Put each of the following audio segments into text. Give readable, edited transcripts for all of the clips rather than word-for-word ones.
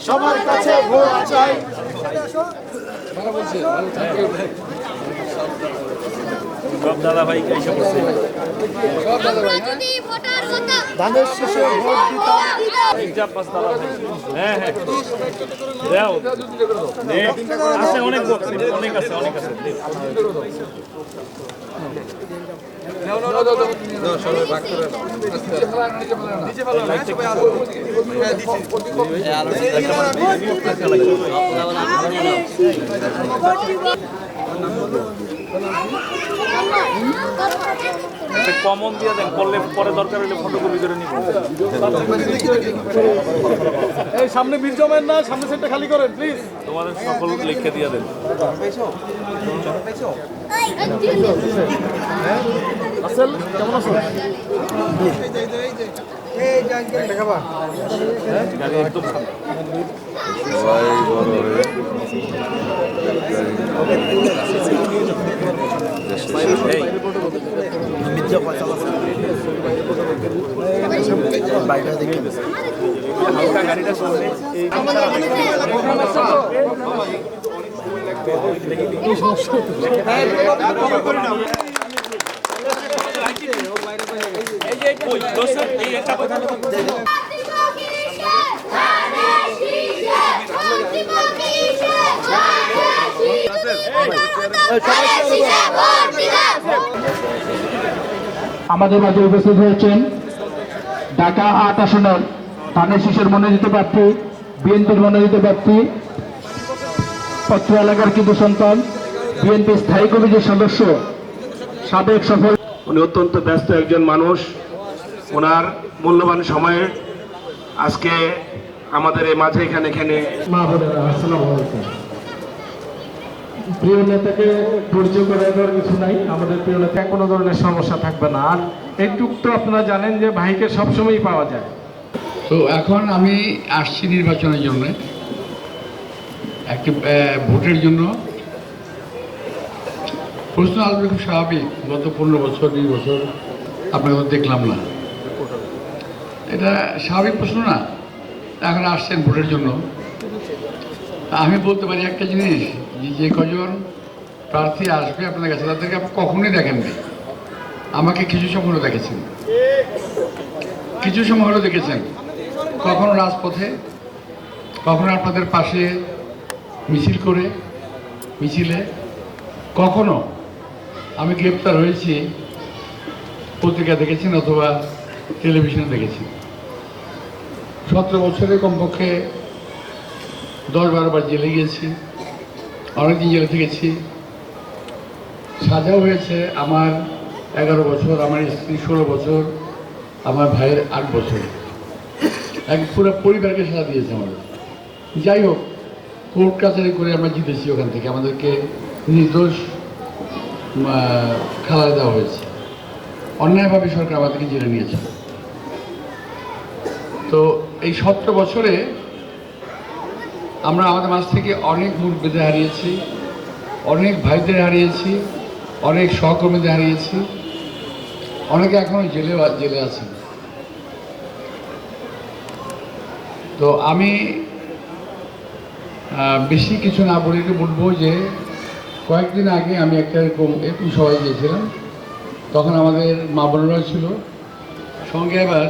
সবার কাছে ভোট চাই। দাদা ভাই ধানের শীষে ভোট দিতাম। হ্যাঁ হ্যাঁ আছে, অনেক অনেক আছে, অনেক আছে। কমন দিয়ে দেন, করলে পরে দরকার হলে ফটোকপি করে নিব। এই সামনে ভিড় জমেন না, সামনে সেটটা খালি করেন প্লিজ। তোমাদের সকল লিখে দিয়ে দেন। আসেল কেমন আছো? গাড়ি একদম হালকা গাড়িটা চলবে। আমাদের মাঝে উপস্থিত হয়েছেন ঢাকা ৮ আসনের ধানের শীষের মনোনীত প্রার্থী, বিএনপির মনোনীত প্রার্থী, পত্র এলাকার কিন্তু সন্তান, বিএনপি স্থায়ী কমিটির সদস্য, সাবেক সফল। উনি অত্যন্ত ব্যস্ত একজন মানুষ। ওনার মূল্যবান সময়ে আজকে আমাদের এই মাঝে এখানে মা বোনেরা, আসসালামু আলাইকুম। প্রিয় নেতাকে পরিচয় করে দেওয়ার কিছু নাই। আমাদের প্রিয় নেতা কোনো ধরনের সমস্যা থাকবে না। আর এইটুক তো আপনারা জানেন যে ভাইকে সবসময়ই পাওয়া যায়। তো এখন আমি আসছি নির্বাচনের জন্য, একটি ভোটের জন্য। প্রশ্ন আসবে খুব স্বাভাবিক, গত 15 বছর 20 বছর আপনাকে তো দেখলাম না, এটা স্বাভাবিক প্রশ্ন না? এখন আসছেন ভোটের জন্য। আমি বলতে পারি একটা জিনিস, যে কজন প্রার্থী আসবে আপনাদের কাছে তাদেরকে আপনি কখনোই দেখেননি। আমাকে কিছু সময় হলো দেখেছেন, কিছু সময় হলো দেখেছেন, কখনো রাজপথে, কখনো আপনাদের পাশে মিছিলে, কখনো আমি গ্রেপ্তার হয়েছি পত্রিকা দেখেছেন অথবা টেলিভিশনে দেখেছি। 17 বছরে কমপক্ষে 10-12 বার জেলে গিয়েছি, অনেকদিন জেলে থেকেছি। সাজাও হয়েছে আমার 11 বছর, আমার স্ত্রী 16 বছর, আমার ভাইয়ের 8 বছর। এক পুরো পরিবারকে সাজা দিয়েছে আমাদের। যাই হোক, কোর্ট কাছারি করে আমরা জিতেছি, ওখান থেকে আমাদেরকে নির্দোষ খালায় দেওয়া হয়েছে। অন্যায়ভাবে সরকার আমাদেরকে জেলে নিয়েছে। তো এই 17 বছরে আমরা আমাদের মাঝ থেকে অনেক মুরব্বীদের হারিয়েছি, অনেক ভাইদের হারিয়েছি, অনেক সহকর্মীদের হারিয়েছি, অনেকে এখনো জেলে আছেন। তো আমি বেশি কিছু না বলে বলবো যে কয়েকদিন আগে আমি একটা এরকম সবাই গিয়েছিলাম, তখন আমাদের মা বোনেরা ছিল, সঙ্গে আবার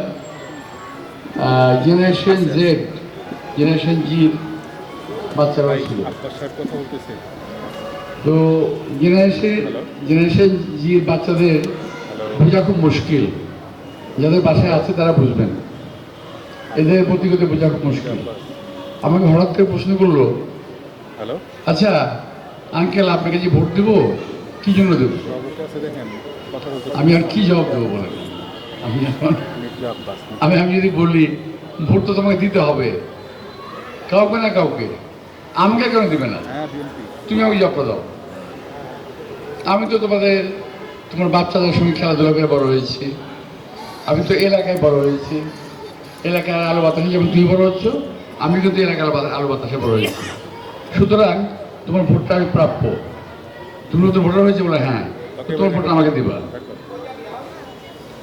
জেনারেশন জেড, জেনারেশন জির বাচ্চারা ছিল। তো জেনারেশন জির বাচ্চাদের বোঝা খুব মুশকিল, যাদের বাসায় আছে তারা বুঝবেন, এদের প্রতিগত বোঝা খুব মুশকিল। আমাকে হঠাৎ করে প্রশ্ন করলো, আচ্ছা আঙ্কেল আপনাকে যে ভোট দেবো কি জন্য দেবো? আমি আর কি জবাব দেবো বলেন? আমি যদি বলি ভোট তো তোমাকে দিতে হবে, কাউকে না কাউকে, আমাকে কেন দিবে না? তুমি আমাকে জবাব দাও। আমি তো তোমার বাচ্চাদের সঙ্গে খেলাধুলা করে বড় হয়েছি, আমি তো এলাকায় বড় হয়েছি, এলাকার আলো বাতাসে যেমন তুমি বড় হচ্ছ, আমি কিন্তু এলাকার আলো বাতাসে বড় হয়েছি। সুতরাং তোমার ভোটটা আমি প্রাপ্য। তুমি তো ভোটার হয়েছে বলে, হ্যাঁ তোমার ভোট আমাকে দিবা।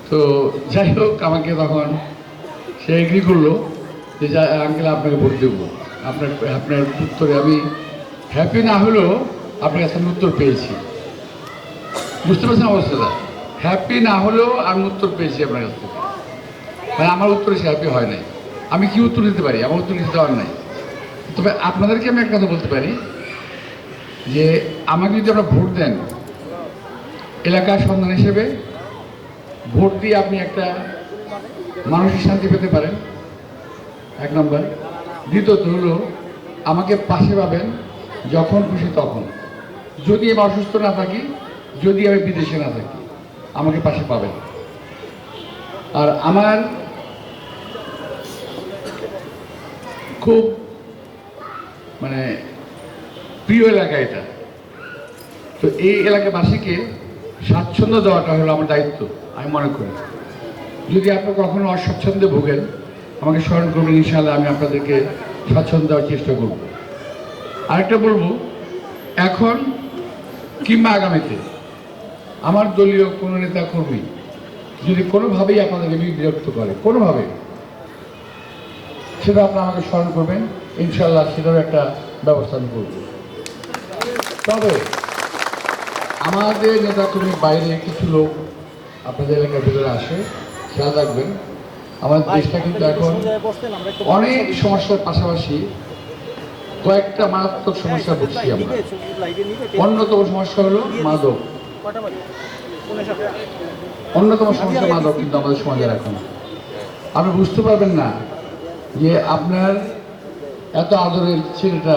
তো যাই হোক, আমাকে তখন সে এগ্রি করলো যে আঙ্কেল আপনাকে ভোট দেবো। আপনার উত্তরে আমি হ্যাপি না হলেও আপনার কাছে আমি উত্তর পেয়েছি। বুঝতে পারছেন অবস্থাটা? হ্যাপি না হলেও আমি উত্তর পেয়েছি আপনার কাছ থেকে। মানে আমার উত্তরে সে হ্যাপি হয় নাই। আমি কি উত্তর দিতে পারি? আমার উত্তর দিতে দেওয়ার নাই। তবে আপনাদেরকে আমি একটা কথা বলতে পারি যে আমাকে যদি আপনারা ভোট দেন, এলাকার সন্তান হিসেবে ভোট দিয়ে আপনি একটা মানসিক শান্তি পেতে পারেন, এক নম্বর। দ্বিতীয়ত হলো আমাকে পাশে পাবেন যখন খুশি তখন। যদি আমি অসুস্থ না থাকি, যদি আমি বিদেশে না থাকি, আমাকে পাশে পাবেন। আর আমার খুব মানে প্রিয় এলাকা এটা। তো এই এলাকাবাসীকে স্বাচ্ছন্দ্য দেওয়াটা হলো আমার দায়িত্ব আমি মনে করি। যদি আপনি কখনো অস্বাচ্ছন্দ্যে ভোগেন, আমাকে স্মরণ করবেন, ইনশাআল্লাহ আমি আপনাদেরকে স্বাচ্ছন্দ্য দেওয়ার চেষ্টা করব। আরেকটা বলবো, এখন কিংবা আগামীতে আমার দলীয় কোনো নেতা কর্মী যদি কোনোভাবেই আপনাদেরকে বিরক্ত করে, কোনোভাবে, সেটা আপনারা আমাকে স্মরণ করবেন, ইনশাআল্লাহ সেটারও একটা ব্যবস্থা আমি করব। তবে আমাদের নেতাকর্মীর বাইরে কিছু লোক আপনাদের এলাকার ভিতরে আসে, খেয়াল রাখবেন। আমাদের দেশটা কিন্তু এখন অনেক সমস্যার পাশাপাশি কয়েকটা মারাত্মক সমস্যা ভুগছি আমরা। অন্যতম সমস্যা হলো মাদক। অন্যতম সমস্যা মাদক কিন্তু আমাদের সমাজের এখন। আপনি বুঝতে পারবেন না যে আপনার এত আদরের ছেলেটা,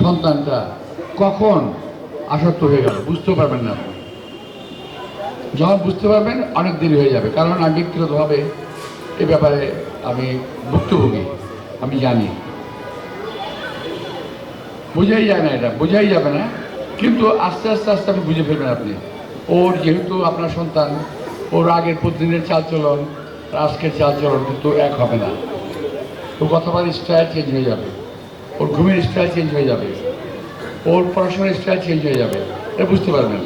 সন্তানটা কখন আসক্ত হয়ে গেল, বুঝতেও পারবেন না। আপনি যখন বুঝতে পারবেন অনেক দেরি হয়ে যাবে। কারণ আমি ব্যক্তিগতভাবে এ ব্যাপারে আমি ভুক্তভোগী, আমি জানি। বোঝাই যায় না, এটা বোঝাই যাবে না, কিন্তু আস্তে আস্তে আস্তে আপনি বুঝে ফেলবেন। আপনি ওর যেহেতু আপনার সন্তান, ওর আগের প্রতিদিনের চালচলন আজকের চালচলন কিন্তু এক হবে না। ওর কথা বলার স্টাইল চেঞ্জ হয়ে যাবে, ওর ঘুমের স্টাইল চেঞ্জ হয়ে যাবে, ওর পড়াশোনার স্টাইল চেঞ্জ হয়ে যাবে, এটা বুঝতে পারবেন।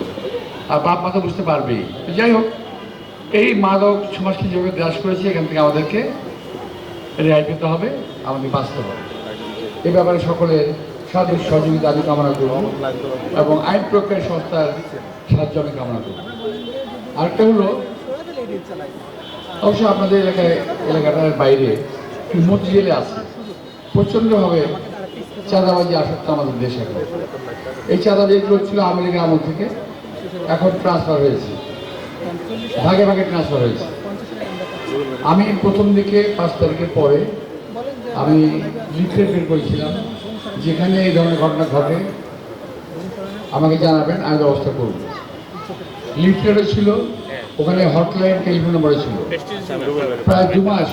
আর বাপ মা তো বুঝতে পারবেই। যাই হোক, এই মাদক সমাজকে যেভাবে গ্রাস করেছে, এখান থেকে আমাদেরকে রেহাই পেতে হবে, আমাদের বাঁচতে হবে। এ ব্যাপারে সকলের সাহায্য সহযোগিতা আমি কামনা করব এবং আইন প্রক্রিয়া সংস্থার সাহায্য আমি কামনা করব। আরেকটা হলো, অবশ্য আপনাদের এলাকাটার বাইরে মধ্যে জেলে আছে প্রচণ্ডভাবে চাঁদাবাজি আসক্ত আমাদের দেশে। এখন এই চাঁদাবাজি চলছিল আওয়ামী লীগের আমল থেকে, এখন ট্রান্সফার হয়েছে, ভাগে ভাগে ট্রান্সফার হয়েছে। আমি প্রথম দিকে 5 তারিখের পরে আমি লিফলেট বের করেছিলাম, যেখানে এই ধরনের ঘটনা ঘটে আমাকে জানাবেন, আমি ব্যবস্থা করব। লিফলেটও ছিল, ওখানে হটলাইন টেলিফোন নম্বরে ছিল। প্রায় 2 মাস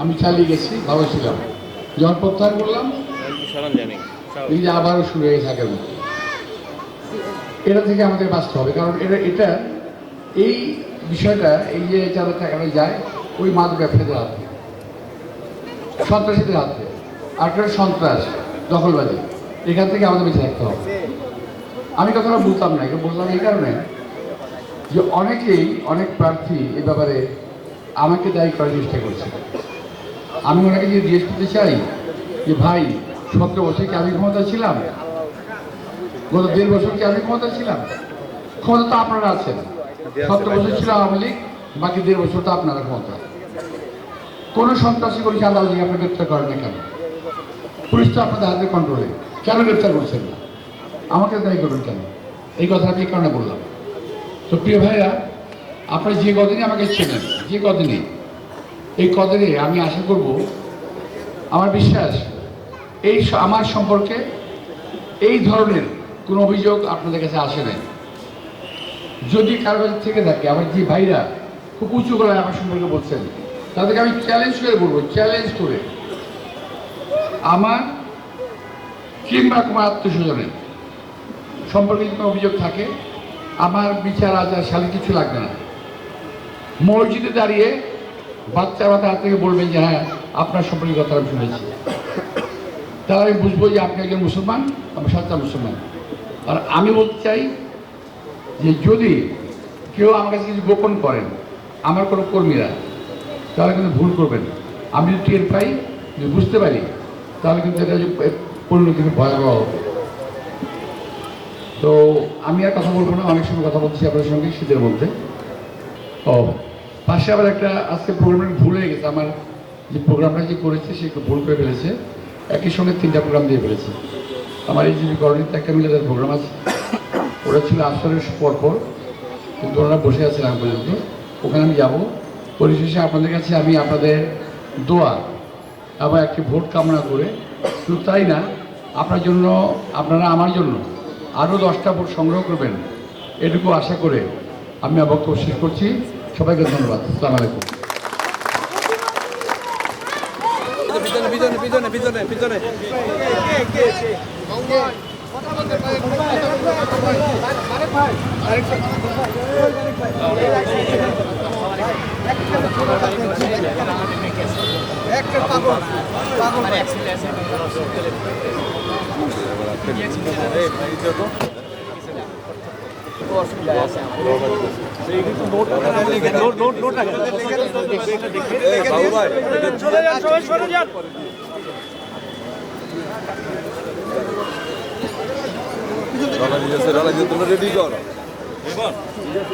আমি চালিয়ে গেছি, ভালো ছিলাম। যখন প্রত্যাহার করলাম, দেখি আবারও শুরু হয়ে থাকে। এটা থেকে আমাদের বাঁচতে হবে, কারণ এটা এই বিষয়টা, এই যে যাদের টাকাটা যায় ওই মাদক ব্যবসায়ীদের হাতে, সন্ত্রাসীদের হাতে। আর একটা সন্ত্রাস, দখলবাজি, এখান থেকে আমাদের বেঁচে থাকতে হবে। আমি কথাটা বলতাম না, এটা বললাম এই কারণে যে অনেক প্রার্থী এ ব্যাপারে আমাকে দায়ী করার চেষ্টা করছে। আমি ওনাকে যে জিজ্ঞেস করতে চাই যে ভাই, 17 বছর কি আমি ক্ষমতা ছিলাম? গত 1.5 বছর কি আমি ক্ষমতা ছিলাম? ক্ষমতা তো আপনারা আছেন। 17 বছর ছিল আওয়ামী লীগ, বাকি 1.5 বছর তো আপনারা ক্ষমতা। কোনো সন্ত্রাসী কোনো চাঁদাবাজি আপনি গ্রেপ্তার করেন না কেন? পুলিশ তো আপনাদের হাতে কন্ট্রোলে, কেন গ্রেপ্তার করছেন না? আমাকে দায়ী করবেন কেন? এই কথা আমি এই কারণে বললাম। তো প্রিয় ভাইরা, আপনারা যে কদিনই আমাকে চেনেন, যে কদিনই, এই কদিনে আমি আশা করব, আমার বিশ্বাস এই আমার সম্পর্কে এই ধরনের কোনো অভিযোগ আপনাদের কাছে আসে নাই। যদি কারো কাছে থেকে থাকে, আমার যে ভাইরা খুব উঁচু গলায় আমার সম্পর্কে বলছেন, তাদেরকে আমি চ্যালেঞ্জ করে বলবো, চ্যালেঞ্জ করে, আমার কিংবা কোনো আত্মীয়স্বজনের সম্পর্কে যদি কোনো অভিযোগ থাকে, আমার বিচার আচার শালী কিছু লাগবে না। মসজিদে দাঁড়িয়ে বাচ্চা হাত থেকে বলবেন যে হ্যাঁ, আপনার সম্পর্কে কথা আমি শুনেছি, তাহলে আমি বুঝবো যে আপনি একজন মুসলমান, আমি সচ্চা মুসলমান। আর আমি বলতে চাই যে যদি কেউ আমার কাছে কিছু গোপন করেন, আমার কোনো কর্মীরা, তাহলে কিন্তু ভুল করবেন। আমি যদি টের পাই, যদি বুঝতে পারি, তাহলে কিন্তু এটা পরিণতি খুব ভয়াবহ হবে। তো আমি আর কথা বলবো না, অনেক সময় কথা বলছি আপনাদের সঙ্গে শীতের মধ্যে। ও পাশে আবার একটা আজকে প্রোগ্রামটা ভুল হয়ে গেছে, আমার যে প্রোগ্রামটা যে করেছে সে একটু ভুল করে ফেলেছে, একই সঙ্গে 3টা প্রোগ্রাম দিয়ে ফেলেছে। আমার এই জীবী করণীতে একটা মিলাদের প্রোগ্রাম আছে, ওটা ছিল আসরের পরপর, কিন্তু ওনারা বসে আছেন আমি পর্যন্ত, ওখানে আমি যাবো। পরিশেষে আপনাদের কাছে আমি আপনাদের দোয়া এবং একটি ভোট কামনা করে, শুধু তাই না, আপনার জন্য, আপনারা আমার জন্য আরও 10টা ভোট সংগ্রহ করবেন, এটুকু আশা করে আমি আমার বক্তব্য শেষ করছি। সবাইকে ধন্যবাদ। আসসালামু আলাইকুম। চলে যান, সবাই সরে যান। রেডি কর।